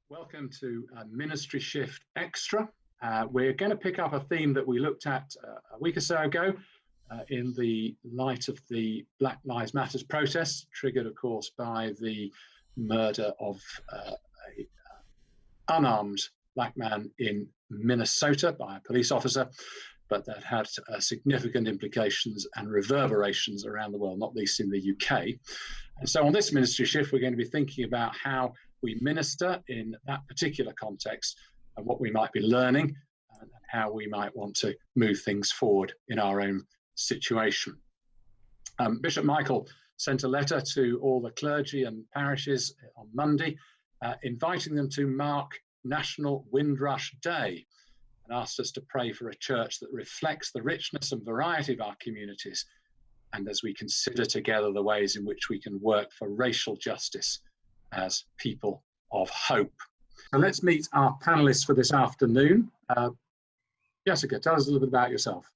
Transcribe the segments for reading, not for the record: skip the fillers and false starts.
Welcome to Ministry Shift Extra. We're going to pick up a theme that we looked at a week or so ago in the light of the Black Lives Matter protests, triggered, of course, by the murder of an unarmed black man in Minnesota by a police officer, but that had significant implications and reverberations around the world, not least in the UK. And so on this Ministry Shift, we're going to be thinking about how we minister in that particular context and what we might be learning and how we might want to move things forward in our own situation. Bishop Michael sent a letter to all the clergy and parishes on Monday, inviting them to mark National Windrush Day, and asked us to pray for a church that reflects the richness and variety of our communities, and as we consider together the ways in which we can work for racial justice as people of hope. So let's meet our panelists for this afternoon. Jessica, tell us a little bit about yourself.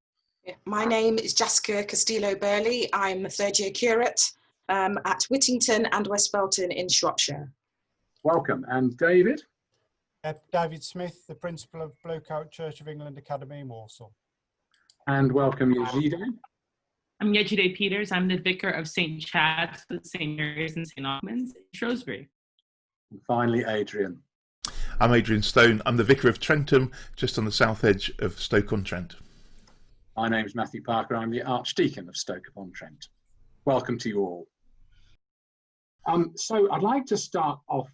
My name is Jessica Castillo-Burley. I'm a third-year curate at Whittington and West Felton in Shropshire. Welcome. And David? David Smith, the principal of Blowcoat Church of England Academy in Warsaw. And welcome, Yejide. I'm Yejide Peters. I'm the vicar of St. Chad's with St. Mary's and St. Albans in Shrewsbury. And finally, Adrian. I'm Adrian Stone. I'm the vicar of Trentham, just on the south edge of Stoke-on-Trent. My name's Matthew Parker. I'm the Archdeacon of Stoke-upon-Trent. Welcome to you all. So I'd like to start off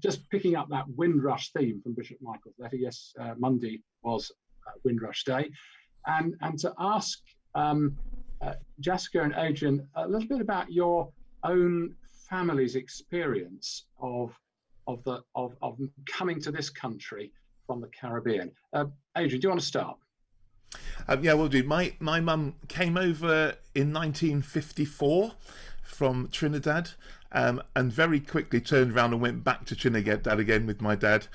just picking up that Windrush theme from Bishop Michael's letter. Yes, Monday was Windrush Day. And to ask Jessica and Adrian a little bit about your own family's experience of coming to this country from the Caribbean. Adrian, do you want to start? Yeah, we'll do. My mum came over in 1954 from Trinidad, and very quickly turned around and went back to Trinidad again with my dad.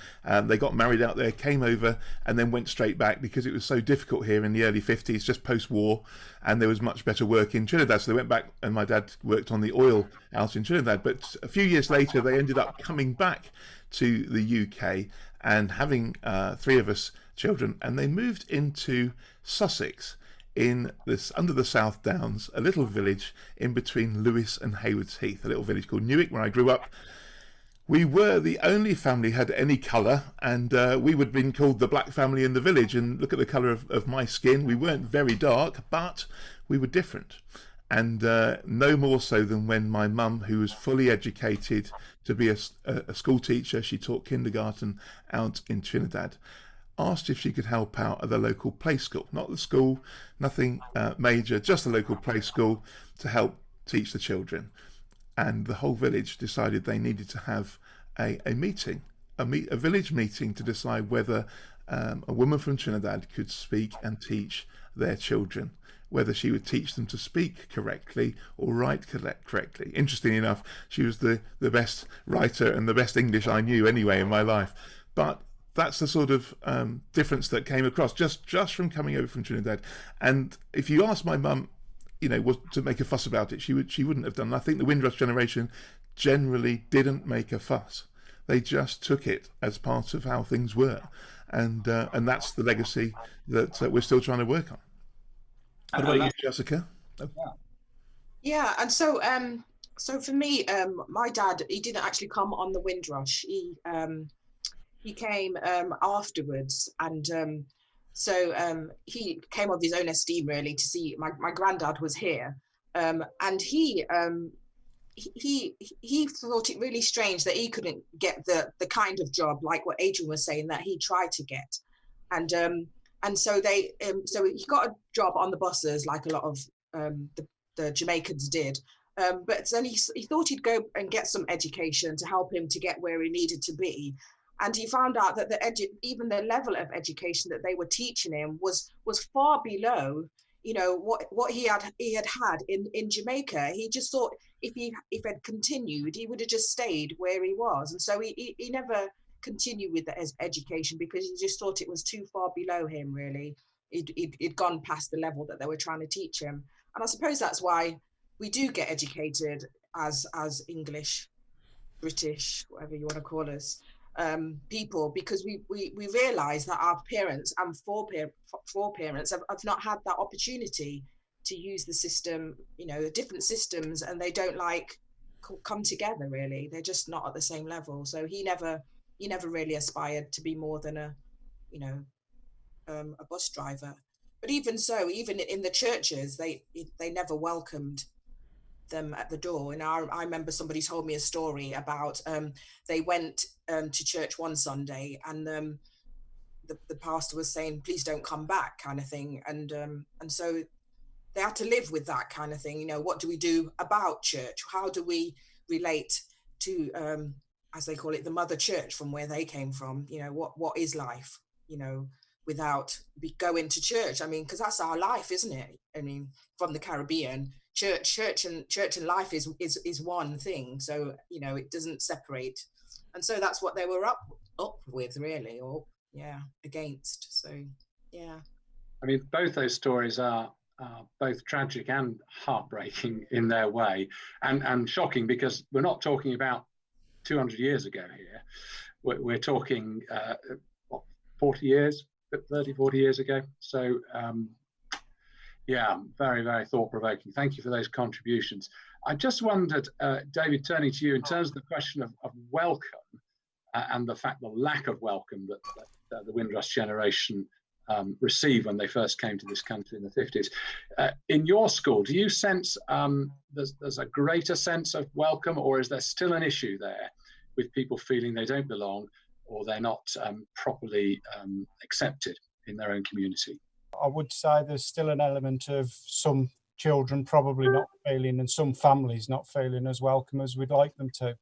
They got married out there, came over, and then went straight back because it was so difficult here in the early 50s, just post-war, and there was much better work in Trinidad. So they went back, and my dad worked on the oil out in Trinidad. But a few years later, they ended up coming back to the UK and having three of us children, and they moved into Sussex, under the South Downs, a little village in between Lewes and Haywards Heath, a little village called Newick, where I grew up. We were the only family who had any colour, and we would have been called the black family in the village. And look at the colour of my skin. We weren't very dark, but we were different. And no more so than when my mum, who was fully educated to be a school teacher, she taught kindergarten out in Trinidad, asked if she could help out at the local play school. Not the school, nothing major, just the local play school to help teach the children. And the whole village decided they needed to have a meeting, a village meeting, to decide whether a woman from Trinidad could speak and teach their children, whether she would teach them to speak correctly or write correctly. Interestingly enough, she was the best writer and the best English I knew anyway in my life. But that's the sort of difference that came across just from coming over from Trinidad. And if you ask my mum, was to make a fuss about it, she wouldn't have done. And I think the Windrush generation generally didn't make a fuss. They just took it as part of how things were, and that's the legacy that we're still trying to work on. What about you, Jessica? Yeah, and so for me, my dad, he didn't actually come on the Windrush. He came afterwards, and he came of his own esteem, really, to see my granddad was here, and he thought it really strange that he couldn't get the kind of job like what Adrian was saying that he tried to get, and so he got a job on the buses like a lot of the Jamaicans did. But then he thought he'd go and get some education to help him to get where he needed to be. And he found out that even the level of education that they were teaching him was far below, what he had in Jamaica. He just thought if he had continued, he would have just stayed where he was. And so he never continued with his education because he just thought it was too far below him, really. He'd gone past the level that they were trying to teach him. And I suppose that's why we do get educated as English, British, whatever you want to call us. people, because we realize that our parents and foreparents have not had that opportunity to use the system, you know, the different systems, and they don't like come together really. They're just not at the same level. So he never really aspired to be more than a, you know, a bus driver. But even so, even in the churches, they never welcomed them at the door. And I remember somebody told me a story about they went to church one Sunday, and the pastor was saying, "Please don't come back," kind of thing. And so they had to live with that kind of thing. You know, what do we do about church? How do we relate to, as they call it, the mother church from where they came from? You know, what is life, you know, without going to church? I mean, because that's our life, isn't it? I mean, from the Caribbean, church and life is one thing. So, you know, it doesn't separate. And so that's what they were up with, really, or against. So, yeah. I mean, both those stories are both tragic and heartbreaking in their way, and shocking, because we're not talking about 200 years ago here. We're talking 40 years, 30, 40 years ago. So yeah, very, very thought-provoking. Thank you for those contributions. I just wondered, David, turning to you, in terms of the question of welcome and the lack of welcome that the Windrush generation received when they first came to this country in the 50s. In your school, do you sense there's a greater sense of welcome, or is there still an issue there with people feeling they don't belong, or they're not properly accepted in their own community? I would say there's still an element of some children probably not feeling, and some families not feeling as welcome as we'd like them to.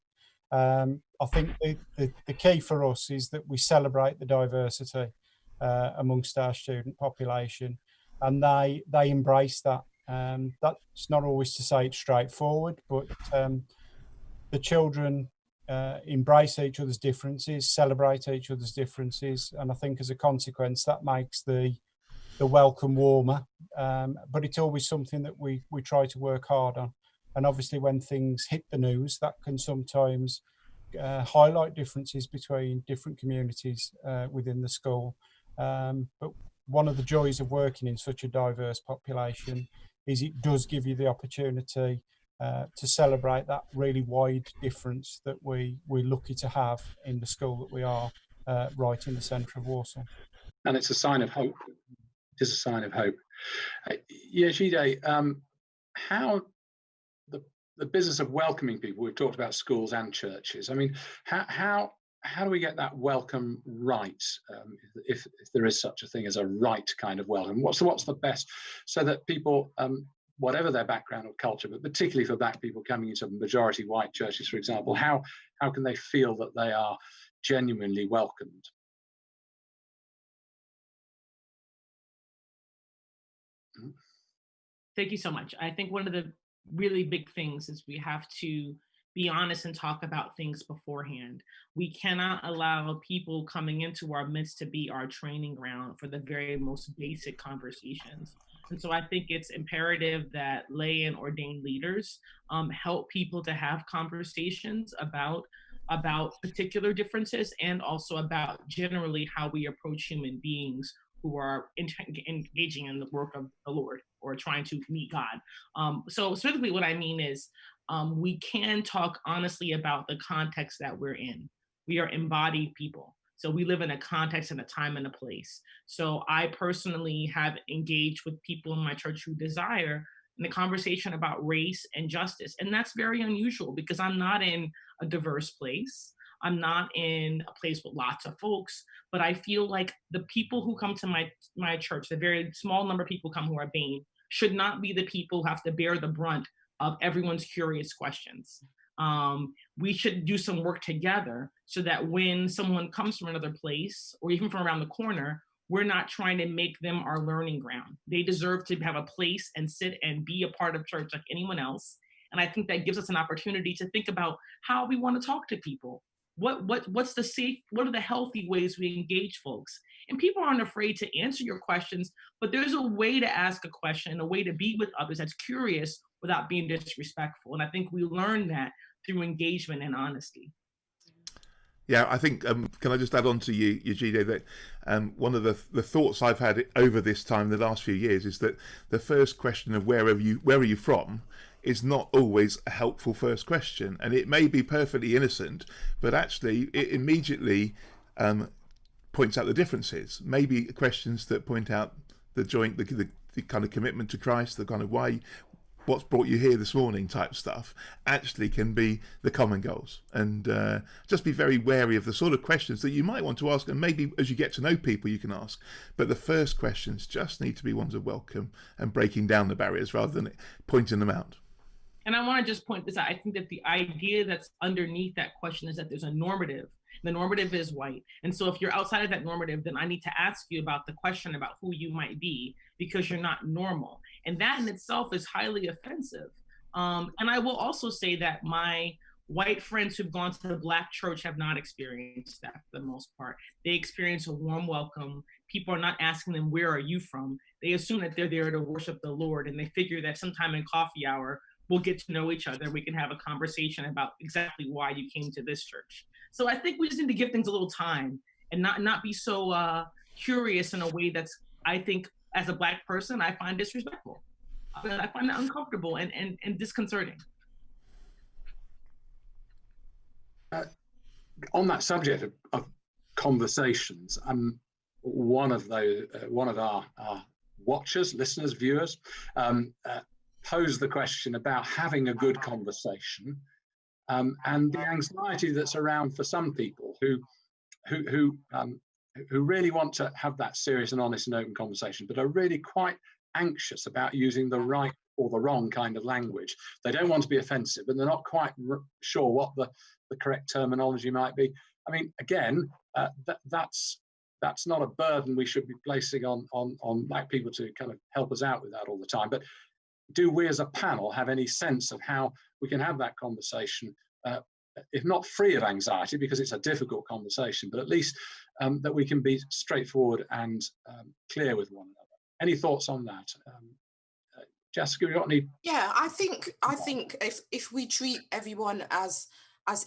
I think the key for us is that we celebrate the diversity amongst our student population, and they embrace that. That's not always to say it's straightforward, but the children embrace each other's differences, celebrate each other's differences, and I think as a consequence that makes the welcome warmer. But it's always something that we try to work hard on. And obviously when things hit the news, that can sometimes highlight differences between different communities within the school. But one of the joys of working in such a diverse population is it does give you the opportunity to celebrate that really wide difference that we're lucky to have in the school that we are right in the centre of Warsaw. And it's a sign of hope. It is a sign of hope. Yejide, how the business of welcoming people, we've talked about schools and churches. I mean, how do we get that welcome right, if there is such a thing as a right kind of welcome? What's the best, so that people, whatever their background or culture, but particularly for Black people coming into majority white churches, for example, how can they feel that they are genuinely welcomed? Thank you so much. I think one of the really big things is we have to be honest and talk about things beforehand. We cannot allow people coming into our midst to be our training ground for the very most basic conversations. And so I think it's imperative that lay and ordained leaders help people to have conversations about particular differences, and also about generally how we approach human beings who are engaging in the work of the Lord or trying to meet God. So specifically what I mean is we can talk honestly about the context that we're in. We are embodied people. So we live in a context and a time and a place. So I personally have engaged with people in my church who desire in the conversation about race and justice. And that's very unusual because I'm not in a diverse place. I'm not in a place with lots of folks, but I feel like the people who come to my church, the very small number of people come who are BAME, should not be the people who have to bear the brunt of everyone's curious questions. We should do some work together so that when someone comes from another place or even from around the corner, we're not trying to make them our learning ground. They deserve to have a place and sit and be a part of church like anyone else. And I think that gives us an opportunity to think about how we want to talk to people. What's the safe, what are the healthy ways we engage folks? And people aren't afraid to answer your questions, but there's a way to ask a question, a way to be with others that's curious without being disrespectful. And I think we learn that through engagement and honesty. Yeah, I think, can I just add on to you, Eugenia, that one of the thoughts I've had over this time, the last few years, is that the first question of where are you from is not always a helpful first question. And it may be perfectly innocent, but actually it immediately points out the differences. Maybe questions that point out the kind of commitment to Christ, the kind of what's brought you here this morning type stuff, actually can be the common goals. And just be very wary of the sort of questions that you might want to ask, and maybe as you get to know people you can ask, but the first questions just need to be ones of welcome and breaking down the barriers rather than pointing them out. And I want to just point this out. I think that the idea that's underneath that question is that there's a normative. The normative is white. And so if you're outside of that normative, then I need to ask you about the question about who you might be, because you're not normal. And that in itself is highly offensive. And I will also say that my white friends who've gone to the Black church have not experienced that for the most part. They experience a warm welcome. People are not asking them, where are you from? They assume that they're there to worship the Lord, and they figure that sometime in coffee hour, we'll get to know each other. We can have a conversation about exactly why you came to this church. So I think we just need to give things a little time and not be so curious in a way that's, I think, as a Black person, I find disrespectful. I find that uncomfortable and disconcerting. On that subject of conversations, one of our watchers, listeners, viewers, posed the question about having a good conversation, and the anxiety that's around for some people who really want to have that serious and honest and open conversation, but are really quite anxious about using the right or the wrong kind of language. They don't want to be offensive, but they're not quite sure what the correct terminology might be. I mean, again, that's not a burden we should be placing on Black people to kind of help us out with that all the time. But do we as a panel have any sense of how we can have that conversation, if not free of anxiety, because it's a difficult conversation, but at least that we can be straightforward and clear with one another? Any thoughts on that? Jessica, you got any? Yeah, I think if we treat everyone as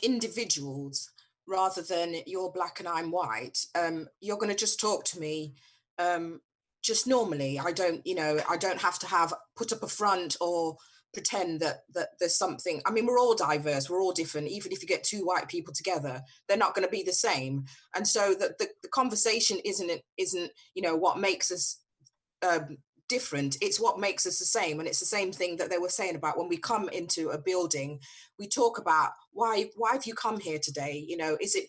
individuals rather than you're Black and I'm white, you're going to just talk to me just normally. I don't have to put up a front or pretend that there's something. I mean, we're all diverse, we're all different. Even if you get two white people together, they're not going to be the same. And so the conversation isn't what makes us different. It's what makes us the same. And it's the same thing that they were saying about when we come into a building, we talk about why have you come here today? Is it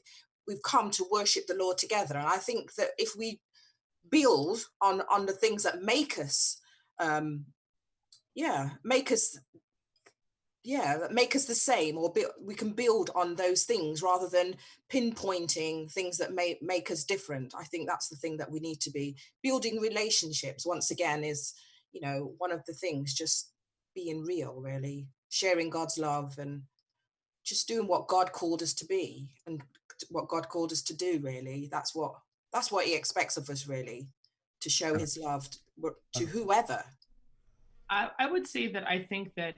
we've come to worship the Lord together? And I think that if we build on the things that make us make us the same, or we can build on those things rather than pinpointing things that may make us different. I think that's the thing that we need to be building. Relationships, once again, is one of the things, just being real, really sharing God's love and just doing what God called us to be and what God called us to do. Really, that's what he expects of us, really, to show his love to whoever. I would say that I think that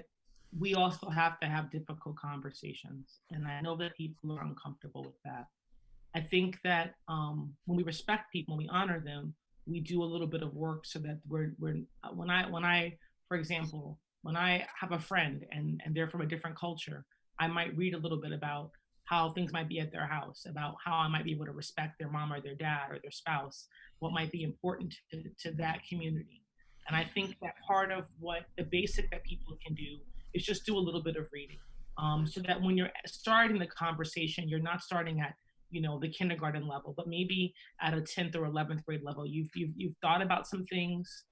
we also have to have difficult conversations. And I know that people are uncomfortable with that. I think that when we respect people, when we honor them, we do a little bit of work so that when I, for example, when I have a friend and they're from a different culture, I might read a little bit about how things might be at their house, about how I might be able to respect their mom or their dad or their spouse, what might be important to that community. And I think that part of what the basic that people can do is just do a little bit of reading, so that when you're starting the conversation, you're not starting at the kindergarten level, but maybe at a 10th or 11th grade level. You've thought about some things,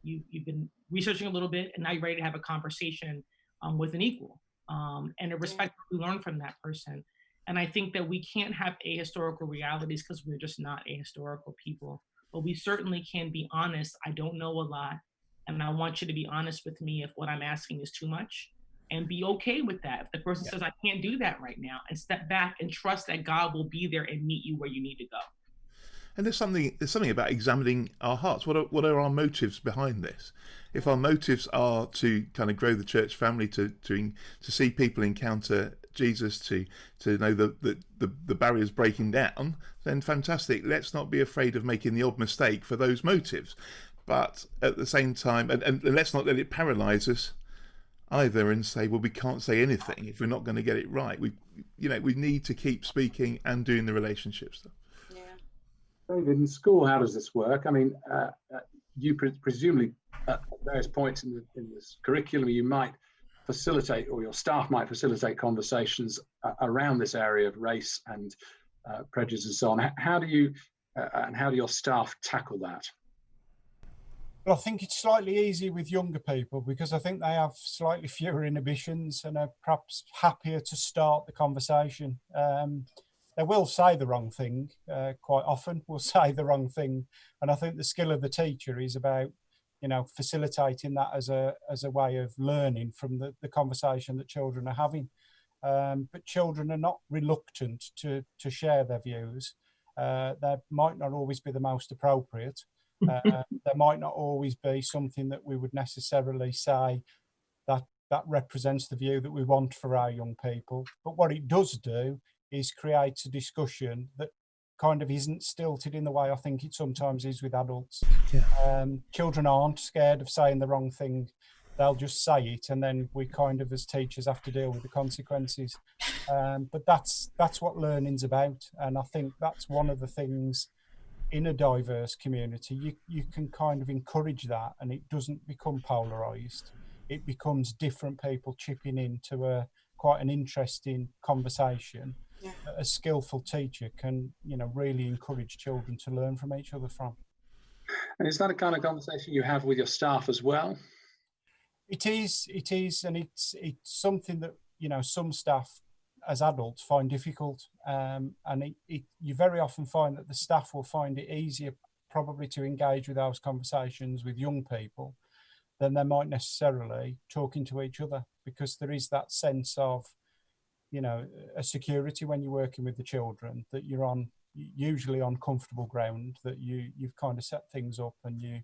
you've been researching a little bit, and now you're ready to have a conversation with an equal, and a respect to learn from that person. And I think that we can't have ahistorical realities because we're just not ahistorical people. But we certainly can be honest. I don't know a lot, and I want you to be honest with me if what I'm asking is too much, and be okay with that. If the person says, I can't do that right now, and step back and trust that God will be there and meet you where you need to go. And there's something about examining our hearts. What are our motives behind this? If our motives are to kind of grow the church family, to see people encounter Jesus to know the barriers breaking down, then fantastic. Let's not be afraid of making the odd mistake for those motives. But at the same time, and let's not let it paralyze us either and say, well, we can't say anything if we're not going to get it right. We need to keep speaking and doing the relationship stuff. Yeah. David, in school, how does this work? I mean, you presumably at various points in this curriculum, you might facilitate, or your staff might facilitate, conversations around this area of race and prejudice and so on. How do you and how do your staff tackle that? Well, I think it's slightly easier with younger people because I think they have slightly fewer inhibitions and are perhaps happier to start the conversation. They will say the wrong thing, quite often will say the wrong thing. And I think the skill of the teacher is about, facilitating that as a way of learning from the conversation that children are having. But children are not reluctant to share their views. They might not always be the most appropriate. There might not always be something that we would necessarily say that represents the view that we want for our young people. But what it does do is create a discussion that kind of isn't stilted in the way I think it sometimes is with adults. Yeah. Children aren't scared of saying the wrong thing. They'll just say it, and then we kind of, as teachers, have to deal with the consequences. But that's what learning's about, and I think that's one of the things in a diverse community. You can kind of encourage that, and it doesn't become polarized. It becomes different people chipping into quite an interesting conversation. Yeah. A skillful teacher can, really encourage children to learn from each other from. And is that a kind of conversation you have with your staff as well? It is, and it's something that, some staff as adults find difficult, and you very often find that the staff will find it easier probably to engage with those conversations with young people than they might necessarily talking to each other, because there is that sense of, a security when you're working with the children, that you're usually on comfortable ground, that you've kind of set things up and you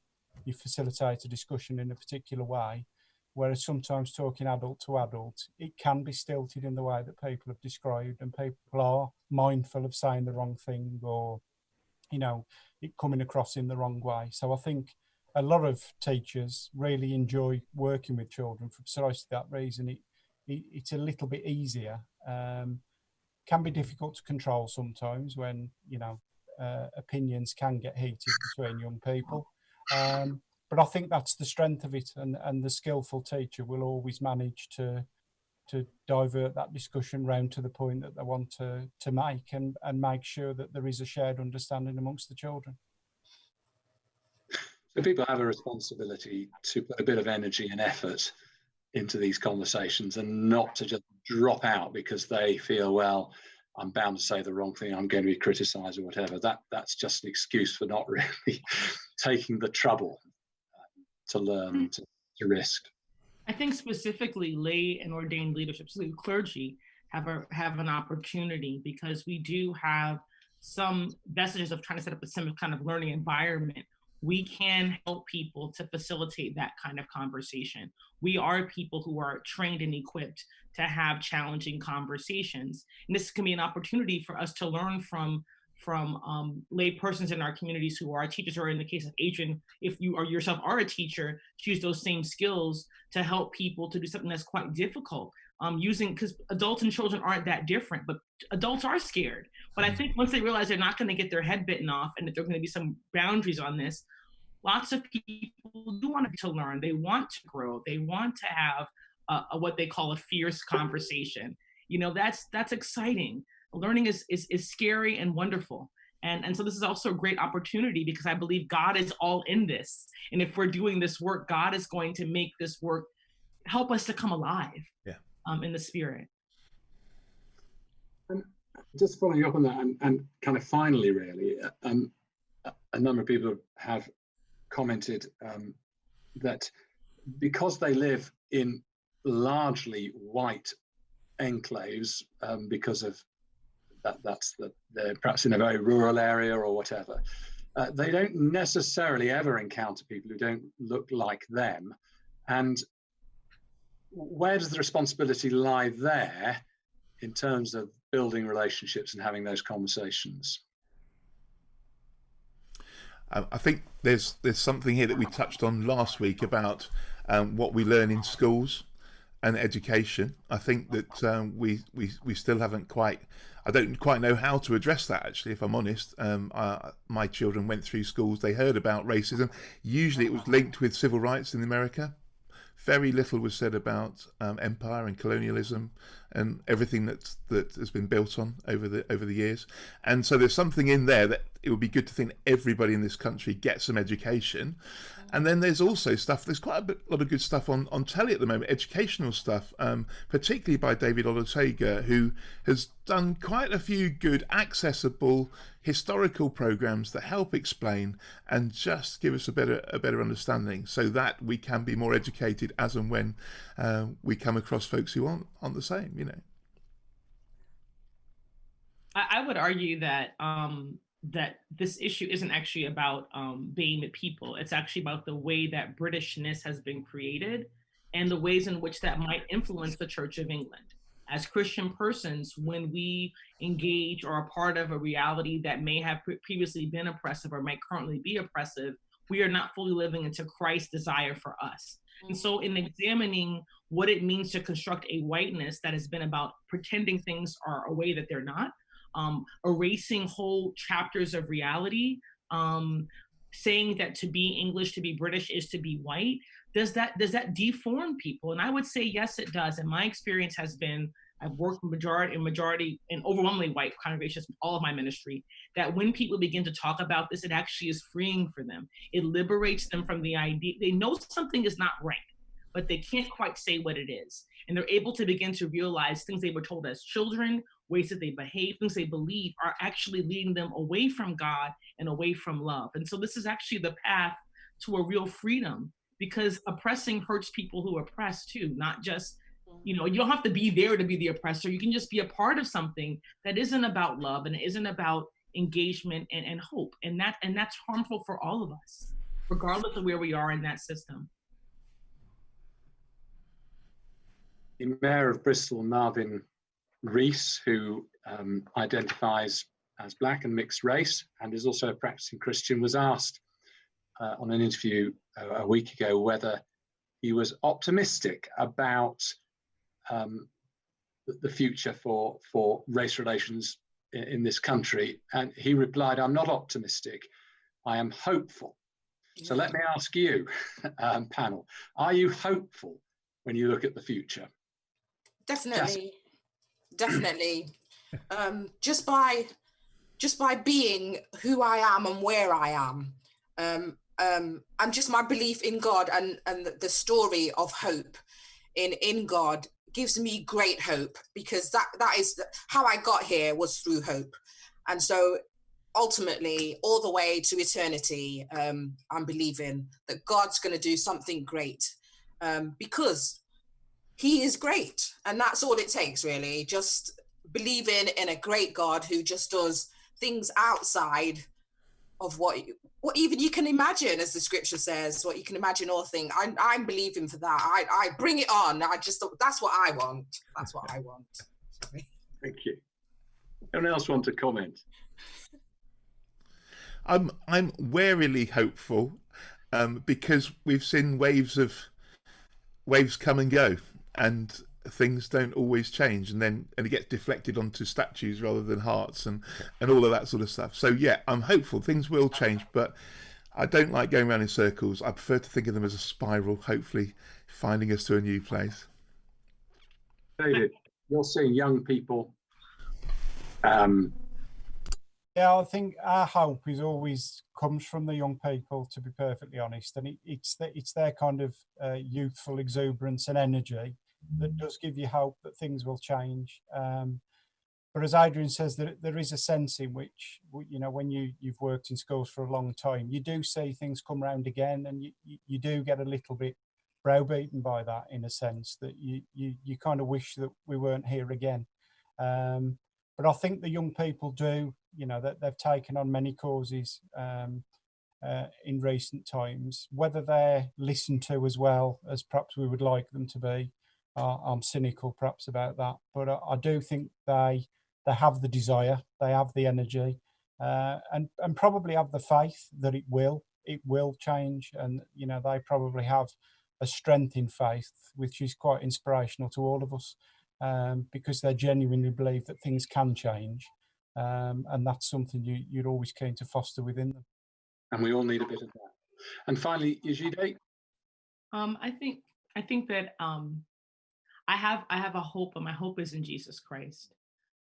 facilitate a discussion in a particular way. Whereas sometimes talking adult to adult, it can be stilted in the way that people have described, and people are mindful of saying the wrong thing or, it coming across in the wrong way. So I think a lot of teachers really enjoy working with children for precisely that reason. It's a little bit easier. Can be difficult to control sometimes when, opinions can get heated between young people. But I think that's the strength of it, and the skillful teacher will always manage to divert that discussion round to the point that they want to make, and make sure that there is a shared understanding amongst the children. So people have a responsibility to put a bit of energy and effort into these conversations, and not to just drop out because they feel, well, I'm bound to say the wrong thing, I'm going to be criticised or whatever. That's just an excuse for not really taking the trouble to learn, to risk. I think specifically lay and ordained leadership, so clergy, have an opportunity, because we do have some messages of trying to set up a similar kind of learning environment. We can help people to facilitate that kind of conversation. We are people who are trained and equipped to have challenging conversations. And this can be an opportunity for us to learn from lay persons in our communities who are teachers, or in the case of Adrian, if you or yourself are a teacher, to use those same skills to help people to do something that's quite difficult. Because adults and children aren't that different, but adults are scared. But I think once they realize they're not going to get their head bitten off, and that there are going to be some boundaries on this, lots of people do want to learn. They want to grow. They want to have what they call a fierce conversation. That's exciting. Learning is scary and wonderful. And so this is also a great opportunity, because I believe God is all in this. And if we're doing this work, God is going to make this work help us to come alive. Yeah. In the spirit. And just following up on that, and kind of finally, really, a number of people have commented that because they live in largely white enclaves, because of they're perhaps in a very rural area or whatever, they don't necessarily ever encounter people who don't look like them. And where does the responsibility lie there in terms of building relationships and having those conversations? I think there's something here that we touched on last week about what we learn in schools and education. I think that we still haven't quite. I don't quite know how to address that, actually, if I'm honest. My children went through schools. They heard about racism. Usually it was linked with civil rights in America. Very little was said about empire and colonialism and everything that has been built on over the years. And so there's something in there that it would be good to think everybody in this country gets some education. And then there's also stuff, there's quite a lot of good stuff on telly at the moment, educational stuff, particularly by David Olusoga, who has done quite a few good, accessible, historical programs that help explain and just give us a better understanding, so that we can be more educated as and when we come across folks who aren't the same, you know. I would argue that that this issue isn't actually about being the people. It's actually about the way that Britishness has been created and the ways in which that might influence the Church of England. As Christian persons, when we engage or are part of a reality that may have previously been oppressive or might currently be oppressive, we are not fully living into Christ's desire for us. And so in examining what it means to construct a whiteness that has been about pretending things are a way that they're not, erasing whole chapters of reality, saying that to be English, to be British is to be white, does that deform people? And I would say yes, it does. And my experience has been, I've worked in majority and overwhelmingly white congregations with all of my ministry, that when people begin to talk about this, it actually is freeing for them. It liberates them from the idea, they know something is not right, but they can't quite say what it is. And they're able to begin to realize things they were told as children, ways that they behave, things they believe are actually leading them away from God and away from love. And so this is actually the path to a real freedom, because oppressing hurts people who oppress too, not just, you know, you don't have to be there to be the oppressor. You can just be a part of something that isn't about love and isn't about engagement and hope. And that's harmful for all of us, regardless of where we are in that system. The Mayor of Bristol, Marvin Rees, who identifies as Black and mixed race and is also a practicing Christian, was asked on an interview a week ago whether he was optimistic about the future for race relations in this country. And he replied, "I'm not optimistic, I am hopeful." So let me ask you, panel, are you hopeful when you look at the future? Definitely. Definitely. Just by being who I am and where I am, and just my belief in God and the story of hope in God gives me great hope, because that is how I got here, was through hope. And so ultimately, all the way to eternity, I'm believing that God's going to do something great, because he is great. And that's all it takes, really. Just believing in a great God who just does things outside of what even you can imagine, as the scripture says, what you can imagine or think. I'm believing for that. I bring it on. That's what I want. That's what I want. Sorry. Thank you. Anyone else want to comment? I'm warily hopeful, because we've seen waves come and go, and things don't always change, and it gets deflected onto statues rather than hearts and all of that sort of stuff. So yeah, I'm hopeful things will change, but I don't like going around in circles. I prefer to think of them as a spiral, hopefully finding us to a new place. David, you're seeing young people. Yeah, I think our hope is always comes from the young people, to be perfectly honest, and it's their kind of youthful exuberance and energy that does give you hope that things will change. But as Adrian says, there is a sense in which, you know, when you've worked in schools for a long time, you do see things come round again, and you do get a little bit browbeaten by that, in a sense that you kind of wish that we weren't here again. But I think the young people do, you know, that they've taken on many causes in recent times, whether they're listened to as well as perhaps we would like them to be. I'm cynical perhaps about that, but I do think they have the desire, they have the energy, and probably have the faith that it will change. And you know, they probably have a strength in faith which is quite inspirational to all of us, because they genuinely believe that things can change, and that's something you're always keen to foster within them. And we all need a bit of that. And finally, Yejide? I think that I have a hope, and my hope is in Jesus Christ.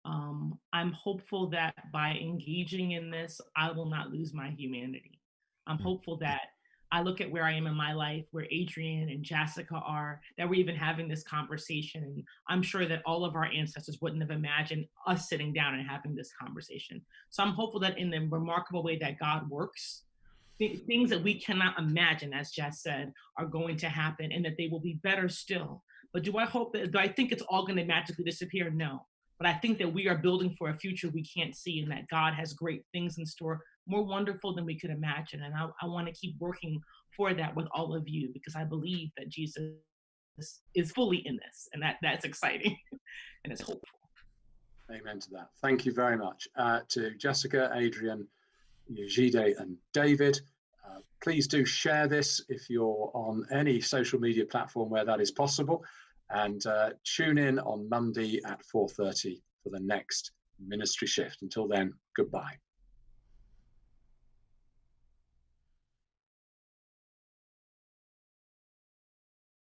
I'm hopeful that by engaging in this, I will not lose my humanity. I'm hopeful that I look at where I am in my life, where Adrian and Jessica are, that we're even having this conversation. And I'm sure that all of our ancestors wouldn't have imagined us sitting down and having this conversation. So I'm hopeful that in the remarkable way that God works, things that we cannot imagine, as Jess said, are going to happen, and that they will be better still. But do I think it's all going to magically disappear? No. But I think that we are building for a future we can't see, and that God has great things in store, more wonderful than we could imagine. And I want to keep working for that with all of you, because I believe that Jesus is fully in this, and that's exciting and it's hopeful. Amen to that. Thank you very much to Jessica, Adrian, Yejide and David. Please do share this if you're on any social media platform where that is possible, and tune in on Monday at 4:30 for the next ministry shift. Until then, goodbye.